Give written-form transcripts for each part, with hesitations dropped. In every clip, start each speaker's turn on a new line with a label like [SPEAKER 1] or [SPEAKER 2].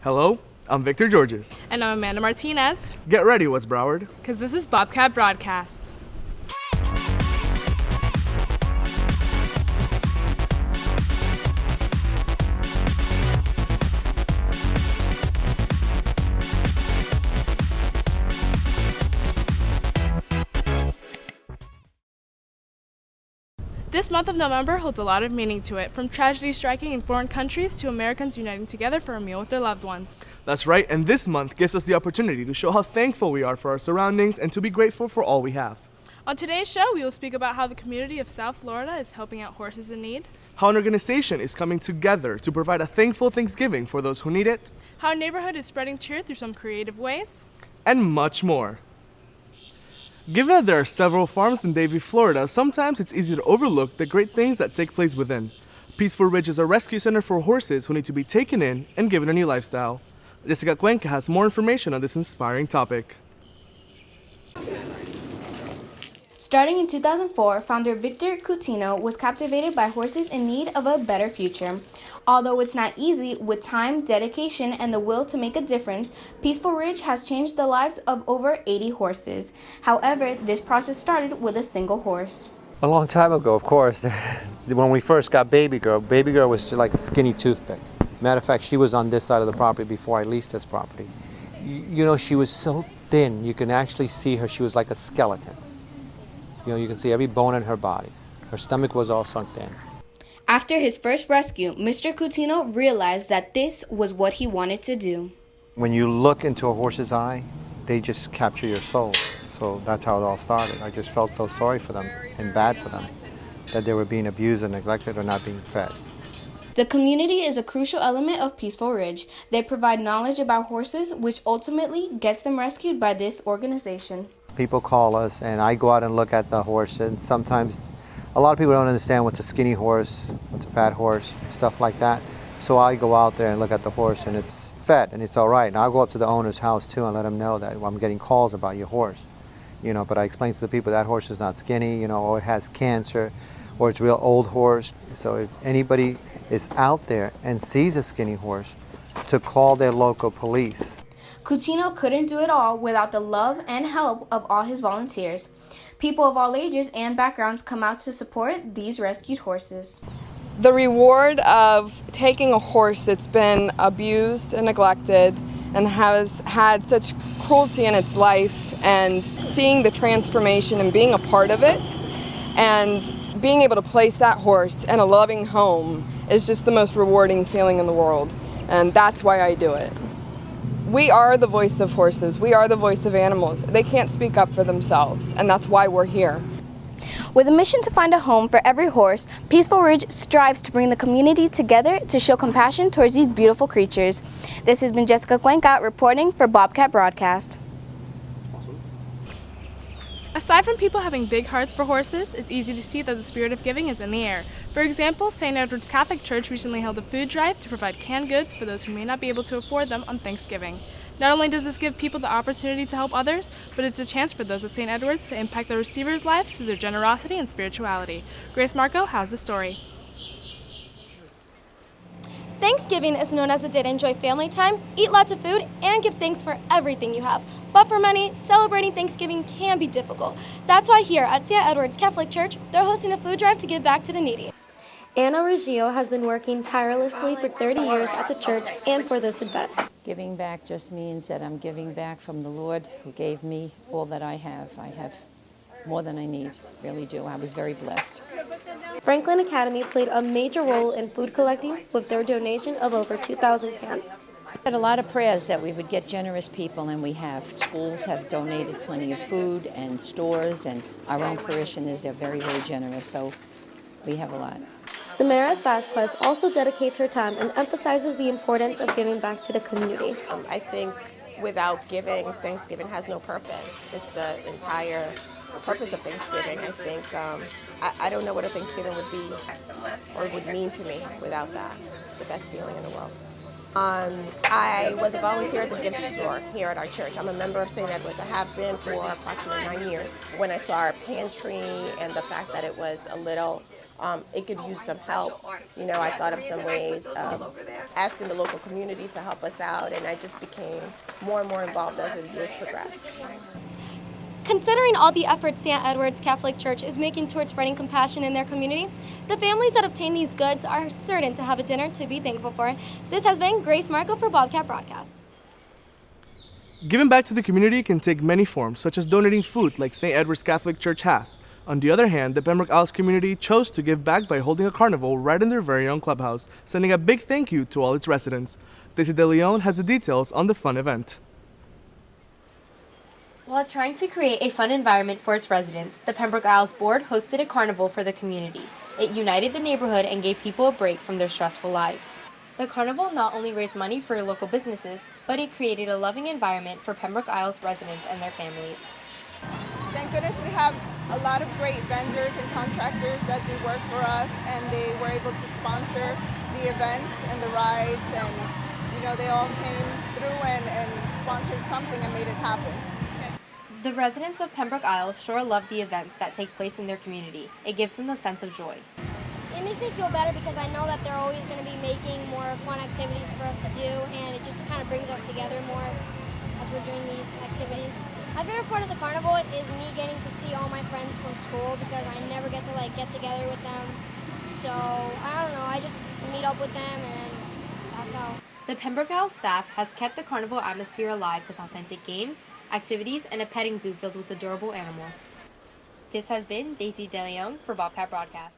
[SPEAKER 1] Hello, I'm Victor Georges.
[SPEAKER 2] And I'm Amanda Martinez.
[SPEAKER 1] Get ready, West Broward.
[SPEAKER 2] Because this is Bobcat Broadcast. This month of November holds a lot of meaning to it, from tragedy striking in foreign countries to Americans uniting together for a meal with their loved ones.
[SPEAKER 1] That's right, and this month gives us the opportunity to show how thankful we are for our surroundings and to be grateful for all we have.
[SPEAKER 2] On today's show, we will speak about how the community of South Florida is helping out horses in need,
[SPEAKER 1] How an organization is coming together to provide a thankful Thanksgiving for those who need it,
[SPEAKER 2] how a neighborhood is spreading cheer through some creative ways,
[SPEAKER 1] and much more. Given that there are several farms in Davie, Florida, sometimes it's easy to overlook the great things that take place within. Peaceful Ridge is a rescue center for horses who need to be taken in and given a new lifestyle. Jessica Cuenca has more information on this inspiring topic.
[SPEAKER 3] Starting in 2004, founder Victor Coutinho was captivated by horses in need of a better future. Although it's not easy, with time, dedication, and the will to make a difference, Peaceful Ridge has changed the lives of over 80 horses. However, this process started with a single horse.
[SPEAKER 4] A long time ago, of course, when we first got Baby Girl was just like a skinny toothpick. Matter of fact, she was on this side of the property before I leased this property. You know, she was so thin, you can actually see her, she was like a skeleton. You know, you can see every bone in her body. Her stomach was all sunk in.
[SPEAKER 3] After his first rescue, Mr. Coutinho realized that this was what he wanted to do.
[SPEAKER 4] When you look into a horse's eye, they just capture your soul. So that's how it all started. I just felt so sorry for them and bad for them, that they were being abused and neglected or not being fed.
[SPEAKER 3] The community is a crucial element of Peaceful Ridge. They provide knowledge about horses, which ultimately gets them rescued by this organization.
[SPEAKER 4] People call us and I go out and look at the horse, and sometimes a lot of people don't understand what's a skinny horse, what's a fat horse, stuff like that. So I go out there and look at the horse and it's fed and it's all right. And I'll go up to the owner's house too and let him know that I'm getting calls about your horse. You know, but I explain to the people that horse is not skinny, you know, or it has cancer, or it's a real old horse. So if anybody is out there and sees a skinny horse, to call their local police.
[SPEAKER 3] Coutinho couldn't do it all without the love and help of all his volunteers. People of all ages and backgrounds come out to support these rescued horses.
[SPEAKER 5] The reward of taking a horse that's been abused and neglected and has had such cruelty in its life, and seeing the transformation and being a part of it and being able to place that horse in a loving home is just the most rewarding feeling in the world, and that's why I do it. We are the voice of horses. We are the voice of animals. They can't speak up for themselves, and that's why we're here.
[SPEAKER 3] With a mission to find a home for every horse, Peaceful Ridge strives to bring the community together to show compassion towards these beautiful creatures. This has been Jessica Cuenca reporting for Bobcat Broadcast.
[SPEAKER 2] Aside from people having big hearts for horses, it's easy to see that the spirit of giving is in the air. For example, St. Edward's Catholic Church recently held a food drive to provide canned goods for those who may not be able to afford them on Thanksgiving. Not only does this give people the opportunity to help others, but it's a chance for those at St. Edward's to impact the receivers' lives through their generosity and spirituality. Grace Marco has the story.
[SPEAKER 6] Thanksgiving is known as a day to enjoy family time, eat lots of food, and give thanks for everything you have. But for many, celebrating Thanksgiving can be difficult. That's why here at St. Edward's Catholic Church, they're hosting a food drive to give back to the needy.
[SPEAKER 7] Anna Reggio has been working tirelessly for 30 years at the church and for this event.
[SPEAKER 8] Giving back just means that I'm giving back from the Lord who gave me all that I have. I have more than I need, really do. I was very blessed.
[SPEAKER 7] Franklin Academy played a major role in food collecting with their donation of over 2,000 cans.
[SPEAKER 8] I had a lot of prayers that we would get generous people, and we have. Schools have donated plenty of food, and stores, and our own parishioners, they're very, very generous, so we have a lot.
[SPEAKER 7] Damaris Vasquez also dedicates her time and emphasizes the importance of giving back to the community.
[SPEAKER 9] I think without giving, Thanksgiving has no purpose. It's the entire purpose of Thanksgiving. I think, I don't know what a Thanksgiving would be or would mean to me without that. It's the best feeling in the world. I was a volunteer at the gift store here at our church. I'm a member of St. Edward's. I have been for approximately 9 years. When I saw our pantry and the fact that it was a little it could use some help. I thought of some ways of asking the local community to help us out, and I just became more and more involved as the years progressed.
[SPEAKER 6] Considering all the efforts St. Edward's Catholic Church is making towards spreading compassion in their community, the families that obtain these goods are certain to have a dinner to be thankful for. This has been Grace Marco for Bobcat Broadcast.
[SPEAKER 1] Giving back to the community can take many forms, such as donating food like St. Edward's Catholic Church has. On the other hand, the Pembroke Isles community chose to give back by holding a carnival right in their very own clubhouse, sending a big thank you to all its residents. Daisy De Leon has the details on the fun event.
[SPEAKER 3] While trying to create a fun environment for its residents, the Pembroke Isles Board hosted a carnival for the community. It united the neighborhood and gave people a break from their stressful lives. The carnival not only raised money for local businesses, but it created a loving environment for Pembroke Isles residents and their families.
[SPEAKER 5] Thank goodness we have a lot of great vendors and contractors that do work for us, and they were able to sponsor the events and the rides, and they all came through and sponsored something and made it happen.
[SPEAKER 3] The residents of Pembroke Isles sure love the events that take place in their community. It gives them a sense of joy.
[SPEAKER 6] It makes me feel better because I know that they're always going to be making more fun activities for us to do, and it just kind of brings us together more as we're doing these activities. My favorite part of the carnival is me getting to see all my friends from school because I never get to get together with them. So, I don't know, I just meet up with them and that's how.
[SPEAKER 3] The Pembroke Isles staff has kept the carnival atmosphere alive with authentic games, activities, and a petting zoo filled with adorable animals. This has been Daisy De Leon for Bobcat Broadcast.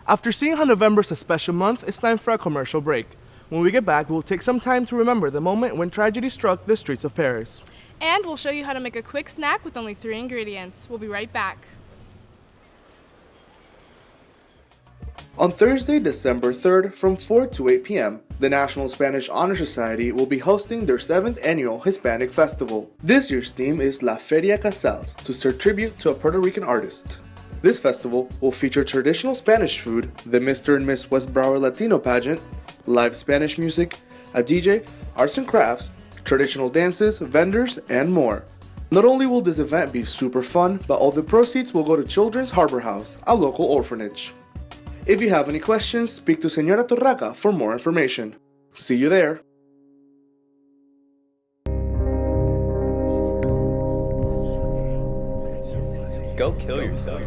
[SPEAKER 1] After seeing how November's a special month, it's time for a commercial break. When we get back, we'll take some time to remember the moment when tragedy struck the streets of Paris.
[SPEAKER 2] And we'll show you how to make a quick snack with only 3 ingredients. We'll be right back.
[SPEAKER 1] On Thursday, December 3rd, from 4 to 8 p.m., the National Spanish Honor Society will be hosting their 7th annual Hispanic Festival. This year's theme is La Feria Casals, to serve tribute to a Puerto Rican artist. This festival will feature traditional Spanish food, the Mr. and Miss West Broward Latino pageant, live Spanish music, a DJ, arts and crafts, traditional dances, vendors, and more. Not only will this event be super fun, but all the proceeds will go to Children's Harbor House, a local orphanage. If you have any questions, speak to Señora Torraca for more information. See you there!
[SPEAKER 10] Go kill yourself.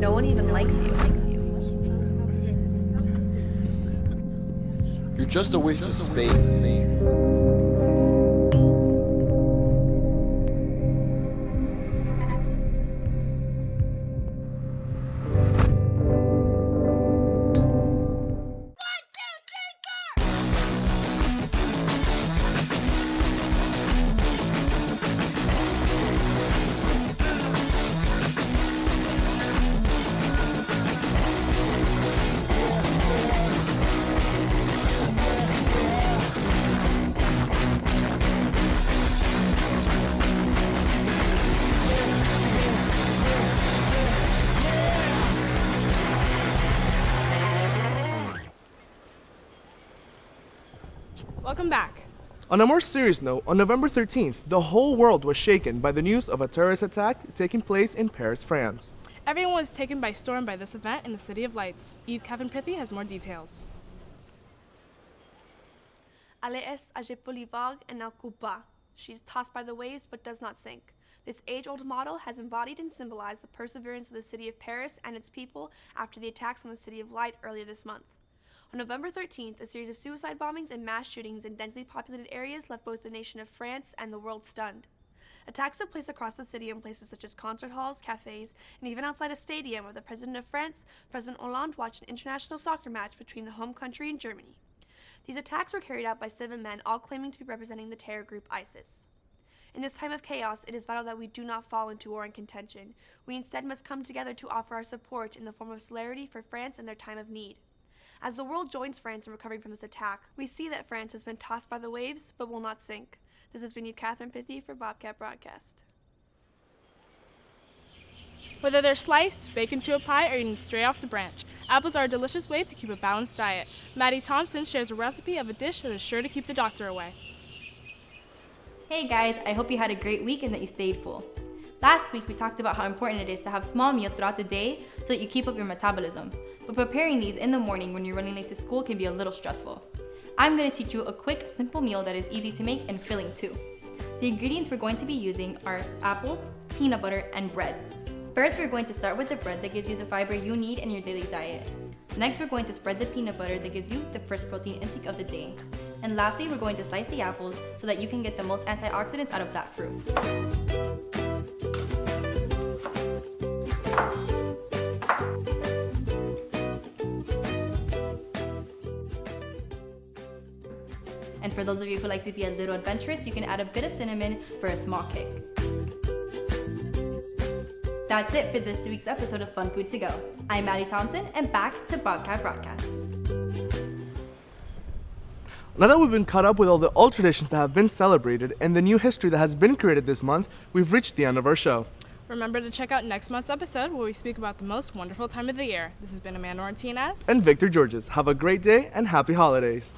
[SPEAKER 11] No one even likes you.
[SPEAKER 10] You're just a waste of space.
[SPEAKER 2] Welcome back.
[SPEAKER 1] On a more serious note, on November 13th, the whole world was shaken by the news of a terrorist attack taking place in Paris, France.
[SPEAKER 2] Everyone was taken by storm by this event in the City of Lights. Catherine Pithy has more details.
[SPEAKER 12] Elle est âgée pour les vagues et n'en coupe pas. She's tossed by the waves but does not sink. This age-old motto has embodied and symbolized the perseverance of the city of Paris and its people after the attacks on the City of Light earlier this month. On November 13th, a series of suicide bombings and mass shootings in densely populated areas left both the nation of France and the world stunned. Attacks took place across the city in places such as concert halls, cafes, and even outside a stadium where the President of France, President Hollande, watched an international soccer match between the home country and Germany. These attacks were carried out by 7 men, all claiming to be representing the terror group ISIS. In this time of chaos, it is vital that we do not fall into war and contention. We instead must come together to offer our support in the form of solidarity for France in their time of need. As the world joins France in recovering from this attack, we see that France has been tossed by the waves but will not sink. This has been Catherine Pithy for Bobcat Broadcast.
[SPEAKER 2] Whether they're sliced, baked into a pie, or eaten straight off the branch, apples are a delicious way to keep a balanced diet. Maddie Thompson shares a recipe of a dish that is sure to keep the doctor away.
[SPEAKER 13] Hey guys, I hope you had a great week and that you stayed full. Last week we talked about how important it is to have small meals throughout the day so that you keep up your metabolism. But preparing these in the morning when you're running late to school can be a little stressful. I'm going to teach you a quick, simple meal that is easy to make and filling too. The ingredients we're going to be using are apples, peanut butter, and bread. First, we're going to start with the bread that gives you the fiber you need in your daily diet. Next, we're going to spread the peanut butter that gives you the first protein intake of the day. And lastly, we're going to slice the apples so that you can get the most antioxidants out of that fruit. And for those of you who like to be a little adventurous, you can add a bit of cinnamon for a small kick. That's it for this week's episode of Fun Food to Go. I'm Maddie Thompson, and back to Bobcat Broadcast.
[SPEAKER 1] Now that we've been caught up with all the old traditions that have been celebrated and the new history that has been created this month, we've reached the end of our show.
[SPEAKER 2] Remember to check out next month's episode where we speak about the most wonderful time of the year. This has been Amanda Martinez
[SPEAKER 1] And Victor Georges. Have a great day and happy holidays.